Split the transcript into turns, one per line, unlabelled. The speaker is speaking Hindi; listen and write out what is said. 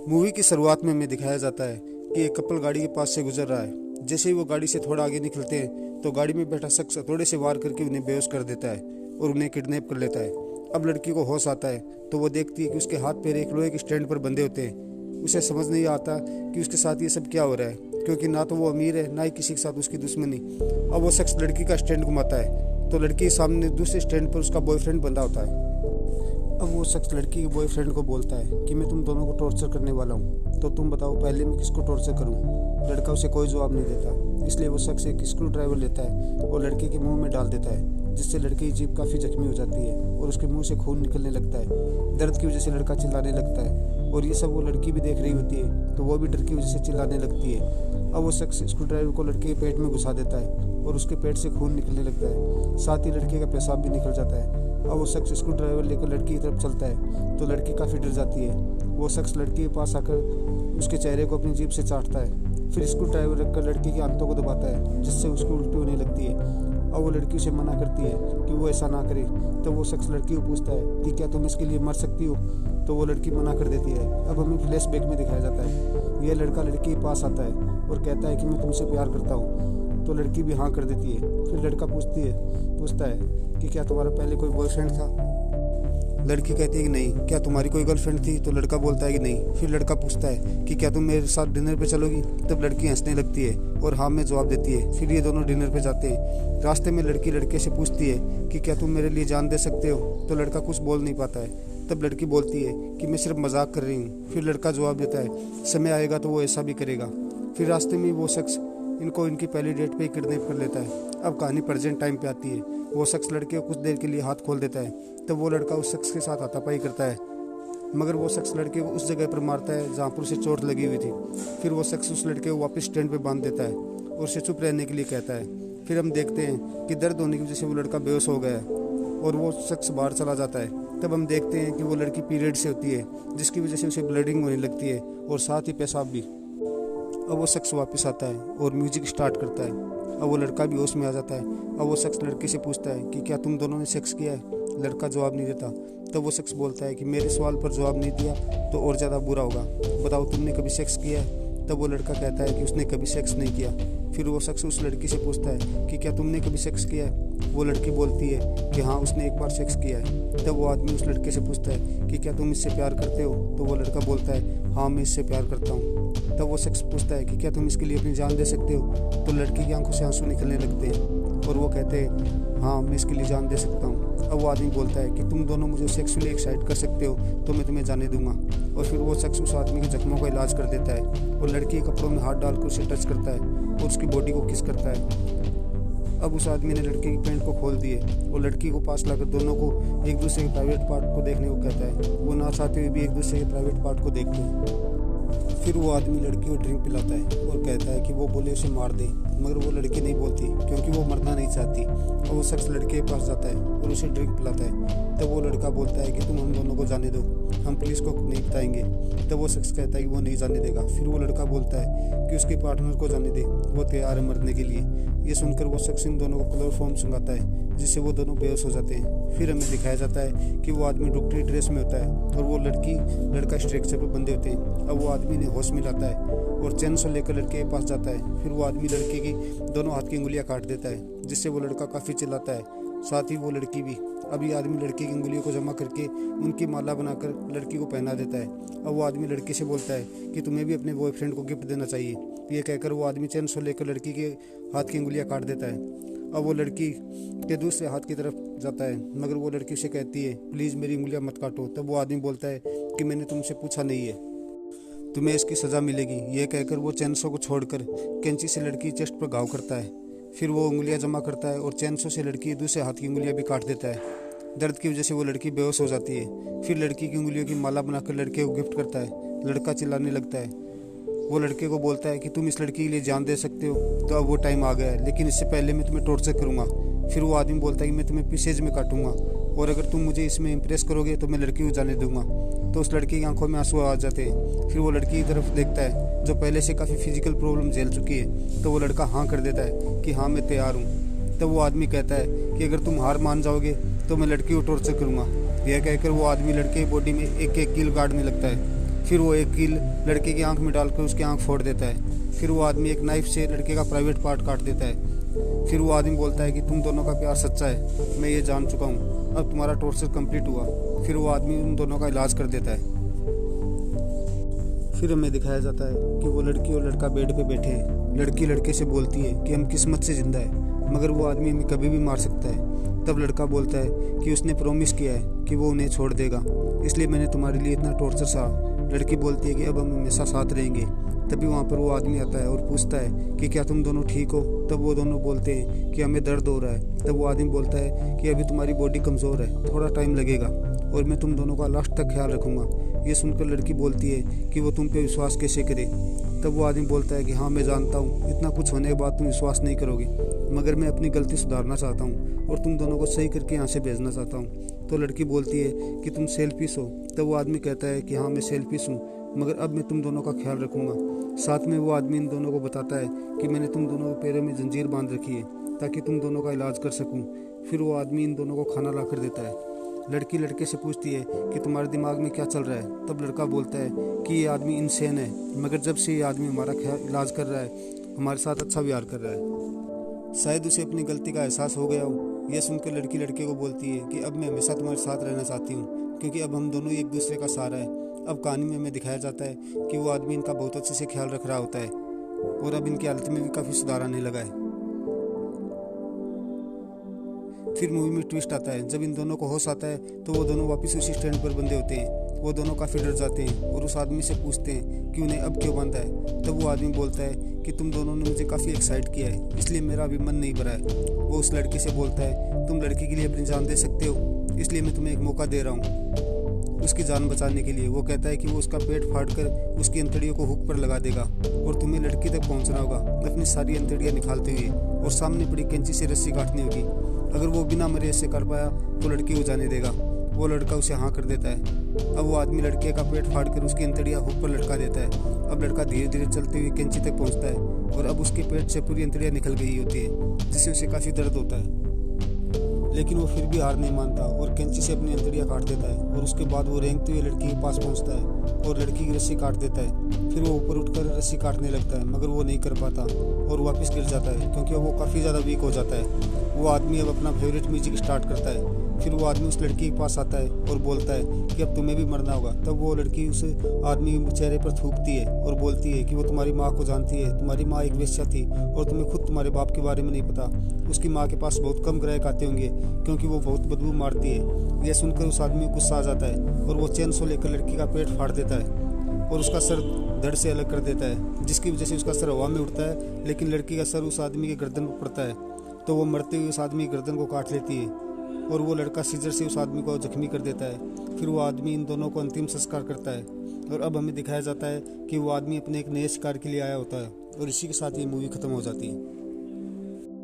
मूवी की शुरुआत में हमें दिखाया जाता है कि एक कपल गाड़ी के पास से गुजर रहा है। जैसे ही वो गाड़ी से थोड़ा आगे निकलते हैं तो गाड़ी में बैठा शख्स थोड़े से वार करके उन्हें बेहोश कर देता है और उन्हें किडनैप कर लेता है। अब लड़की को होश आता है तो वो देखती है कि उसके हाथ पैर एक लोहे के स्टैंड पर बंधे होते हैं। उसे समझ नहीं आता कि उसके साथ ये सब क्या हो रहा है, क्योंकि ना तो वो अमीर है ना ही किसी के साथ उसकी दुश्मनी। अब वो शख्स लड़की का स्टैंड घुमाता है तो लड़की के सामने दूसरे स्टैंड पर उसका बॉयफ्रेंड बंधा होता है। अब वो शख्स लड़की के बॉयफ्रेंड को बोलता है कि मैं तुम दोनों को टॉर्चर करने वाला हूँ, तो तुम बताओ पहले मैं किसको टॉर्चर करूँ। लड़का उसे कोई जवाब नहीं देता, इसलिए वो शख्स एक स्क्रू ड्राइवर लेता है और लड़के के मुंह में डाल देता है, जिससे लड़के की जीभ काफ़ी जख्मी हो जाती है और उसके मुंह से खून निकलने लगता है। दर्द की वजह से लड़का चिल्लाने लगता है और ये सब वो लड़की भी देख रही होती है, तो वो भी डर की वजह से चिल्लाने लगती है। अब वो शख्स स्क्रू ड्राइवर को लड़के के पेट में घुसा देता है और उसके पेट से खून निकलने लगता है, साथ ही लड़के का पेशाब भी निकल जाता है। अब वो शख्स स्क्रू ड्राइवर लेकर लड़की की तरफ चलता है तो लड़की काफ़ी डर जाती है। वो शख्स लड़की के पास आकर उसके चेहरे को अपनी जीभ से चाटता है, फिर स्क्रू ड्राइवर रखकर लड़की के आंतों को दबाता है, जिससे उसकी उल्टी होने लगती है। अब वो लड़की उसे मना करती है कि वो ऐसा ना करे, तो वो शख्स लड़की को पूछता है कि क्या तुम इसके लिए मर सकती हो, तो वो लड़की मना कर देती है। अब हमें फ्लैशबैक में दिखाया जाता है, यह लड़का लड़की के पास आता है और कहता है कि मैं तुमसे प्यार करता हूँ, तो लड़की भी हाँ कर देती है। फिर लड़का पूछता है कि क्या तुम्हारा पहले कोई बॉयफ्रेंड था। लड़की कहती है कि नहीं। क्या तुम्हारी कोई गर्लफ्रेंड थी, तो लड़का बोलता है कि नहीं। फिर लड़का पूछता है कि क्या तुम मेरे साथ डिनर पे चलोगी, तब लड़की हंसने लगती है और हाँ में जवाब देती है। फिर ये दोनों डिनर पे जाते हैं। रास्ते में लड़की लड़के से पूछती है कि क्या तुम मेरे लिए जान दे सकते हो, तो लड़का कुछ बोल नहीं पाता है। तब लड़की बोलती है कि मैं सिर्फ मजाक कर रही हूँ। फिर लड़का जवाब देता है समय आएगा तो वो ऐसा भी करेगा। फिर रास्ते में वो शख्स इनको इनकी पहली डेट पे किडनैप कर लेता है। अब कहानी प्रेजेंट टाइम पे आती है। वो शख्स लड़के को कुछ देर के लिए हाथ खोल देता है, तब वो लड़का उस शख्स के साथ हाथापाई करता है, मगर वो शख्स लड़के को उस जगह पर मारता है जहाँ पर उसे चोट लगी हुई थी। फिर वो शख्स उस लड़के को वापस स्टैंड पे बांध देता है और उसे चुप रहने के लिए कहता है। फिर हम देखते हैं कि दर्द होने की वजह से वो लड़का बेहोश हो गया है और वो शख्स बाहर चला जाता है। तब हम देखते हैं कि वो लड़की पीरियड से होती है, जिसकी वजह से उसे ब्लीडिंग होने लगती है और साथ ही पेशाब भी। अब वो शख्स वापस आता है और म्यूजिक स्टार्ट करता है। अब वो लड़का भी होश में आ जाता है। अब वो शख्स लड़के से पूछता है कि क्या तुम दोनों ने सेक्स किया है। लड़का जवाब नहीं देता। तब वो शख्स बोलता है कि मेरे सवाल पर जवाब नहीं दिया तो और ज़्यादा बुरा होगा, बताओ तुमने कभी सेक्स किया है। तब वो लड़का कहता है कि उसने कभी सेक्स नहीं किया। फिर वो शख्स उस लड़की से पूछता है कि क्या तुमने कभी सेक्स किया है। वो लड़की बोलती है कि हाँ उसने एक बार सेक्स किया है। तब वो आदमी उस लड़के से पूछता है कि क्या तुम इससे प्यार करते हो, तो वो लड़का बोलता है हाँ मैं इससे प्यार करता हूँ। तब वो शख्स पूछता है कि क्या तुम इसके लिए अपनी जान दे सकते हो, तो लड़की की आंखों से आंसू निकलने लगते हैं और वो कहते हैं हाँ मैं इसके लिए जान दे सकता हूँ। अब वो आदमी बोलता है कि तुम दोनों मुझे सेक्सुअली एक्साइट कर सकते हो तो मैं तुम्हें जाने दूंगा। और फिर वो शख्स उस आदमी के जख्मों का इलाज कर देता है और लड़की के कपड़ों में हाथ डालकर उसे टच करता है और उसकी बॉडी को किस करता है। अब उस आदमी ने लड़की की पैंट को खोल दिए और लड़की को पास लाकर दोनों को एक दूसरे के प्राइवेट पार्ट को देखने को कहता है। वो ना चाहते हुए भी एक दूसरे के प्राइवेट पार्ट को देखते हैं। फिर वो आदमी लड़की को ड्रिंक पिलाता है और कहता है कि वो बोले उसे मार दे, मगर वो लड़की नहीं बोलती क्योंकि वो मरना नहीं चाहती। और वो शख्स लड़के के पास जाता है और उसे ड्रिंक पिलाता है। तब वो लड़का बोलता है कि तुम हम दोनों को जाने दो, हम पुलिस को नहीं बताएंगे। तब वो शख्स कहता है कि वो नहीं जाने देगा। फिर वो लड़का बोलता है कि उसके पार्टनर को जाने दे, वो तैयार है मरने के लिए। ये सुनकर वो शख्स इन दोनों को क्लोरोफॉर्म सुंघाता है, जिससे वो दोनों बेहोश हो जाते हैं। फिर हमें दिखाया जाता है कि वो आदमी डॉक्टरी ड्रेस में होता है और वो लड़का स्ट्रक्चर पर बंधे होते हैं। अब वो आदमी ने होश में लाता है और चैन से लेकर लड़के के पास जाता है। फिर वो आदमी लड़के की दोनों हाथ की उंगलियां काट देता है, जिससे वो लड़का काफ़ी चिल्लाता है, साथ ही वो लड़की भी। अब ये आदमी लड़की की उंगलियों को जमा करके उनकी माला बनाकर लड़की को पहना देता है। अब वो आदमी लड़की से बोलता है कि तुम्हें भी अपने बॉयफ्रेंड को गिफ्ट देना चाहिए। ये कहकर वो आदमी चैन से लेकर लड़की के हाथ की उंगलियां काट देता है। अब वो लड़की के दूसरे हाथ की तरफ जाता है, मगर वो लड़की से कहती है प्लीज़ मेरी उंगलियां मत काटो। तब वो आदमी बोलता है कि मैंने तुमसे पूछा नहीं है, तुम्हें इसकी सज़ा मिलेगी। यह कहकर वो चैनसो को छोड़कर कैंची से लड़की चेस्ट पर घाव करता है। फिर वो उंगलियां जमा करता है और चैनसो से लड़की दूसरे हाथ की उंगलियां भी काट देता है। दर्द की वजह से वो लड़की बेहोश हो जाती है। फिर लड़की की उंगलियों की माला बनाकर लड़के को गिफ्ट करता है। लड़का चिल्लाने लगता है। वो लड़के को बोलता है कि तुम इस लड़की के लिए जान दे सकते हो, तो अब वो टाइम आ गया है, लेकिन इससे पहले मैं तुम्हें टॉर्चर करूँगा। फिर वो आदमी बोलता है कि मैं तुम्हें पीसेज में काटूंगा और अगर तुम मुझे इसमें इम्प्रेस करोगे तो मैं लड़की को जाने दूंगा। तो उस लड़की की आंखों में आंसू आ जाते हैं। फिर वो लड़की की तरफ देखता है जो पहले से काफ़ी फिजिकल प्रॉब्लम झेल चुकी है, तो वो लड़का हाँ कर देता है कि हाँ मैं तैयार हूँ। तब वो आदमी कहता है कि अगर तुम हार मान जाओगे तो मैं लड़की को टॉर्चर करूँगा। यह कहकर वो आदमी लड़के की बॉडी में एक एक कील गाड़ने लगता है। फिर वो एक कील लड़के की आंख में डालकर उसकी आंख फोड़ देता है। फिर वो आदमी एक नाइफ से लड़के का प्राइवेट पार्ट काट देता है। फिर वो आदमी बोलता है कि तुम दोनों का प्यार सच्चा है, मैं ये जान चुका हूँ, अब तुम्हारा टॉर्चर कंप्लीट हुआ। फिर वो आदमी उन दोनों का इलाज कर देता है। फिर हमें दिखाया जाता है कि वो लड़की और लड़का बेड पे बैठे हैं। लड़की लड़के से बोलती है कि हम किस्मत से जिंदा है, मगर वो आदमी हमें कभी भी मार सकता है। तब लड़का बोलता है कि उसने प्रॉमिस किया है कि वो उन्हें छोड़ देगा, इसलिए मैंने तुम्हारे लिए इतना टॉर्चर सहा। लड़की बोलती है कि अब हम हमेशा साथ रहेंगे। तभी वहाँ पर वो आदमी आता है और पूछता है कि क्या तुम दोनों ठीक हो। तब वो दोनों बोलते हैं कि हमें दर्द हो रहा है। तब वो आदमी बोलता है कि अभी तुम्हारी बॉडी कमज़ोर है, थोड़ा टाइम लगेगा और मैं तुम दोनों का लास्ट तक ख्याल रखूँगा। ये सुनकर लड़की बोलती है कि वो तुम पे विश्वास कैसे करे। तब वो आदमी बोलता है कि हाँ मैं जानता हूँ इतना कुछ होने के बाद तुम विश्वास नहीं करोगे, मगर मैं अपनी गलती सुधारना चाहता हूँ और तुम दोनों को सही करके यहाँ से भेजना चाहता हूँ। तो लड़की बोलती है कि तुम सेल्फिश हो। तब वो आदमी कहता है कि हाँ मैं सेल्फिश हूँ, मगर अब मैं तुम दोनों का ख्याल रखूँगा। साथ में वो आदमी इन दोनों को बताता है कि मैंने तुम दोनों के पैरों में जंजीर बांध रखी है ताकि तुम दोनों का इलाज कर सकूँ। फिर वो आदमी इन दोनों को खाना ला कर देता है। लड़की लड़के से पूछती है कि तुम्हारे दिमाग में क्या चल रहा है। तब लड़का बोलता है कि ये आदमी इंसेन है, मगर जब से ये आदमी हमारा इलाज कर रहा है, हमारे साथ अच्छा व्यवहार कर रहा है। शायद उसे अपनी गलती का एहसास हो गया हो। यह सुनकर लड़की लड़के को बोलती है कि अब मैं हमेशा तुम्हारे साथ रहना चाहती हूँ, क्योंकि अब हम दोनों एक दूसरे का सहारा है। अब कहानी में हमें दिखाया जाता है कि वो आदमी इनका बहुत अच्छे से ख्याल रख रहा होता है और अब इनकी हालत में भी काफ़ी सुधार आने लगा है। फिर मूवी में ट्विस्ट आता है। जब इन दोनों को होश आता है तो वो दोनों वापस उसी स्टैंड पर बंधे होते हैं। वो दोनों काफ़ी डर जाते हैं और उस आदमी से पूछते हैं कि उन्हें अब क्यों बांधा है। तब वो आदमी बोलता है कि तुम दोनों ने मुझे काफ़ी एक्साइट किया है, इसलिए मेरा अभी मन नहीं भरा है। वो उस लड़के से बोलता है तुम लड़की के लिए अपनी जान दे सकते हो, इसलिए मैं तुम्हें एक मौका दे रहा हूँ उसकी जान बचाने के लिए। वो कहता है कि वो उसका पेट फाड़ कर उसकी अंतड़ियों को हुक पर लगा देगा और तुम्हें लड़की तक पहुंचना होगा अपनी सारी अंतड़ियाँ निकालते हुए, और सामने पड़ी कैंची से रस्सी काटनी होगी। अगर वो बिना मरे ऐसे कर पाया तो लड़की को जाने देगा। वो लड़का उसे हाँ कर देता है। अब वो आदमी लड़के का पेट फाड़ कर उसकी अंतड़ियाँ हुक पर लटका देता है। अब लड़का धीरे धीरे चलते हुए कैंची तक पहुँचता है और अब उसके पेट से पूरी अंतड़ियाँ निकल गई होती है, जिससे उसे काफ़ी दर्द होता है। लेकिन वो फिर भी हार नहीं मानता और कैंची से अपनी अंतड़ियाँ काट देता है और उसके बाद वो रेंगते हुए लड़की के पास पहुंचता है और लड़की की रस्सी काट देता है। फिर वो ऊपर उठकर रस्सी काटने लगता है, मगर वो नहीं कर पाता और वापस गिर जाता है क्योंकि वो काफ़ी ज़्यादा वीक हो जाता है। वो आदमी अब अपना फेवरेट म्यूजिक स्टार्ट करता है। फिर वो आदमी उस लड़की के पास आता है और बोलता है कि अब तुम्हें भी मरना होगा। तब वो लड़की उस आदमी के चेहरे पर थूकती है और बोलती है कि वो तुम्हारी माँ को जानती है, तुम्हारी माँ एक वेश्या थी और तुम्हें खुद तुम्हारे बाप के बारे में नहीं पता। उसकी माँ के पास बहुत कम ग्राहक आते होंगे क्योंकि वो बहुत बदबू मारती है। यह सुनकर उस आदमी को गुस्सा आ जाता है और वो चैन से लेकर लड़की का पेट फाड़ देता है और उसका सर धड़ से अलग कर देता है, जिसकी वजह से उसका सर हवा में उड़ता है, लेकिन लड़की का सर उस आदमी के गर्दन पर पड़ता है। तो वो मरते हुए उस आदमी की गर्दन को काट लेती है और वो लड़का सीजर से उस आदमी को जख्मी कर देता है। फिर वो आदमी इन दोनों को अंतिम संस्कार करता है और अब हमें दिखाया जाता है कि वो आदमी अपने एक नए शिकार के लिए आया होता है और इसी के साथ ये मूवी खत्म हो जाती है।